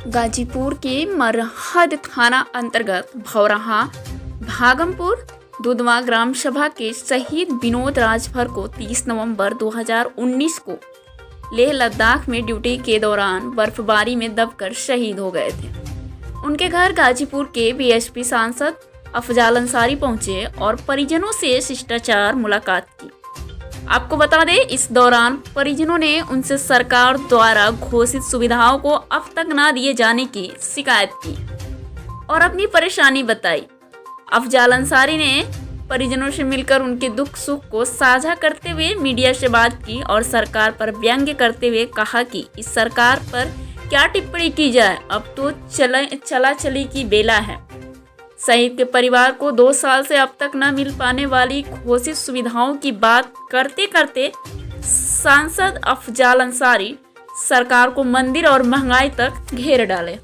गाजीपुर के मरहद थाना अंतर्गत भौरहा भागमपुर दुधवा ग्राम सभा के शहीद विनोद राजभर को 30 नवंबर 2019 को लेह लद्दाख में ड्यूटी के दौरान बर्फबारी में दबकर शहीद हो गए थे। उनके घर गाजीपुर के बीएसपी सांसद अफजाल अंसारी पहुंचे और परिजनों से शिष्टाचार मुलाकात की। आपको बता दें, इस दौरान परिजनों ने उनसे सरकार द्वारा घोषित सुविधाओं को अब तक न दिए जाने की शिकायत की और अपनी परेशानी बताई। अफजाल अंसारी ने परिजनों से मिलकर उनके दुख सुख को साझा करते हुए मीडिया से बात की और सरकार पर व्यंग्य करते हुए कहा कि इस सरकार पर क्या टिप्पणी की जाए, अब तो चला चली की बेला है। शहीद के परिवार को 2 साल से अब तक न मिल पाने वाली घोषित सुविधाओं की बात करते करते सांसद अफजाल अंसारी सरकार को मंदिर और महंगाई तक घेर डाले।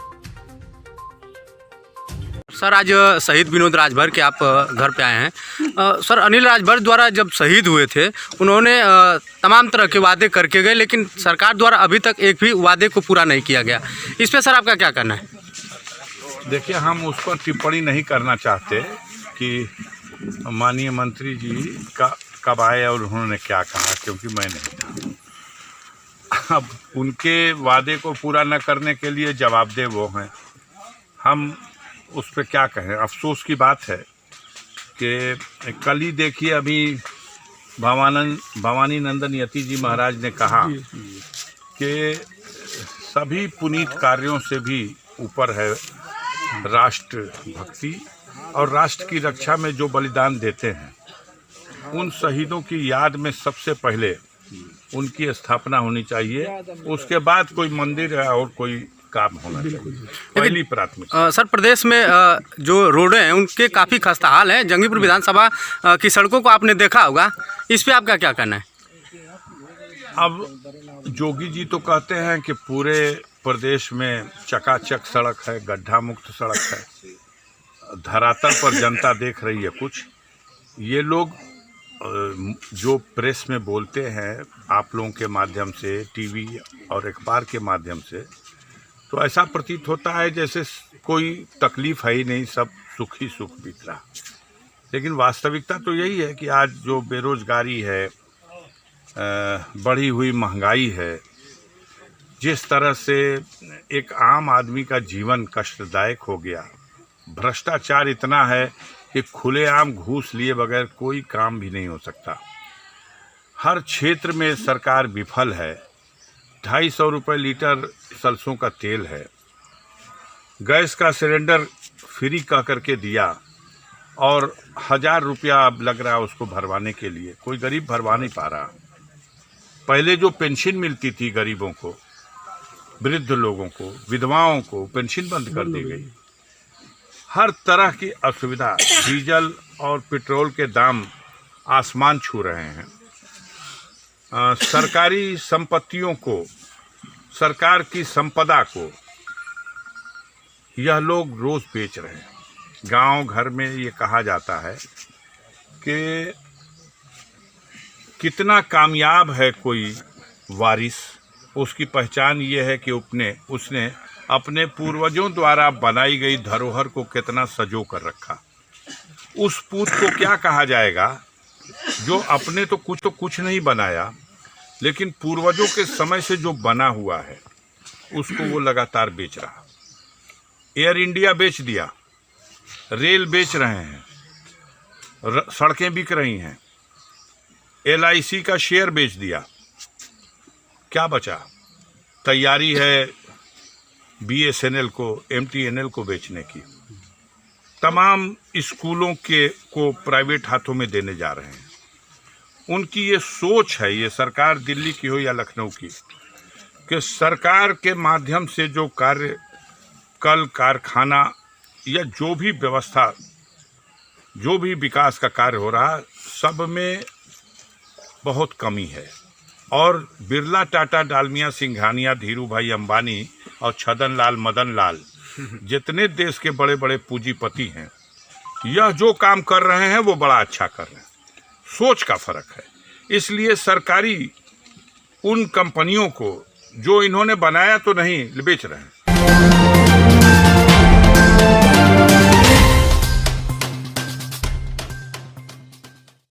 सर, आज शहीद विनोद राजभर के आप घर पे आए हैं। सर, अनिल राजभर द्वारा जब शहीद हुए थे, उन्होंने तमाम तरह के वादे करके गए, लेकिन सरकार द्वारा अभी तक एक भी वादे को पूरा नहीं किया गया। इस पे सर आपका क्या कहना है? देखिए, हम उस पर टिप्पणी नहीं करना चाहते कि माननीय मंत्री जी कब आए और उन्होंने क्या कहा, क्योंकि मैं नहीं था। अब उनके वादे को पूरा न करने के लिए जवाबदेह वो हैं। हम उस पर क्या कहें। अफसोस की बात है कि कल ही देखिए, अभी भवानी नंदन यति जी महाराज ने कहा कि सभी पुनीत कार्यों से भी ऊपर है राष्ट्र भक्ति, और राष्ट्र की रक्षा में जो बलिदान देते हैं उन शहीदों की याद में सबसे पहले उनकी स्थापना होनी चाहिए। उसके बाद कोई मंदिर है और कोई काम होना चाहिए, पहली प्राथमिकता। सर, प्रदेश में जो रोडें हैं उनके काफ़ी खस्ता हाल है। जंगीपुर विधानसभा की सड़कों को आपने देखा होगा, इस पे आपका क्या कहना है? अब जोगी जी तो कहते हैं कि पूरे प्रदेश में चकाचक सड़क है, गड्ढा मुक्त सड़क है। धरातल पर जनता देख रही है कुछ। ये लोग जो प्रेस में बोलते हैं आप लोगों के माध्यम से, टीवी और अखबार के माध्यम से, तो ऐसा प्रतीत होता है जैसे कोई तकलीफ है ही नहीं, सब सुख ही सुख बीत रहा। लेकिन वास्तविकता तो यही है कि आज जो बेरोजगारी है, बढ़ी हुई महंगाई है, जिस तरह से एक आम आदमी का जीवन कष्टदायक हो गया, भ्रष्टाचार इतना है कि खुलेआम घूस लिए बगैर कोई काम भी नहीं हो सकता। हर क्षेत्र में सरकार विफल है। 250 रुपये लीटर सरसों का तेल है, गैस का सिलेंडर फ्री कह करके दिया और 1000 रुपया अब लग रहा है उसको भरवाने के लिए। कोई गरीब भरवा नहीं पा रहा। पहले जो पेंशन मिलती थी गरीबों को, वृद्ध लोगों को, विधवाओं को, पेंशन बंद कर दी गई। हर तरह की असुविधा, डीजल और पेट्रोल के दाम आसमान छू रहे हैं। सरकारी संपत्तियों को, सरकार की संपदा को यह लोग रोज बेच रहे हैं। गांव घर में ये कहा जाता है कि कितना कामयाब है कोई वारिस, उसकी पहचान ये है कि उसने अपने पूर्वजों द्वारा बनाई गई धरोहर को कितना सजो कर रखा। उस पूत को क्या कहा जाएगा जो अपने तो कुछ नहीं बनाया, लेकिन पूर्वजों के समय से जो बना हुआ है उसको वो लगातार बेच रहा। एयर इंडिया बेच दिया, रेल बेच रहे हैं, सड़कें बिक रही हैं, LIC का शेयर बेच दिया। क्या बचा? तैयारी है BSNL को, MTNL को बेचने की। तमाम स्कूलों को प्राइवेट हाथों में देने जा रहे हैं। उनकी ये सोच है, ये सरकार दिल्ली की हो या लखनऊ की, कि सरकार के माध्यम से जो कार्य, कल कारखाना या जो भी व्यवस्था, जो भी विकास का कार्य हो रहा, सब में बहुत कमी है। और बिरला, टाटा, डालमिया, सिंघानिया, धीरू भाई अंबानी और छदन लाल, मदन लाल, जितने देश के बड़े बड़े पूंजीपति हैं, यह जो काम कर रहे हैं वो बड़ा अच्छा कर रहे हैं। सोच का फर्क है। इसलिए सरकारी उन कंपनियों को जो इन्होंने बनाया तो नहीं, बेच रहे हैं। है।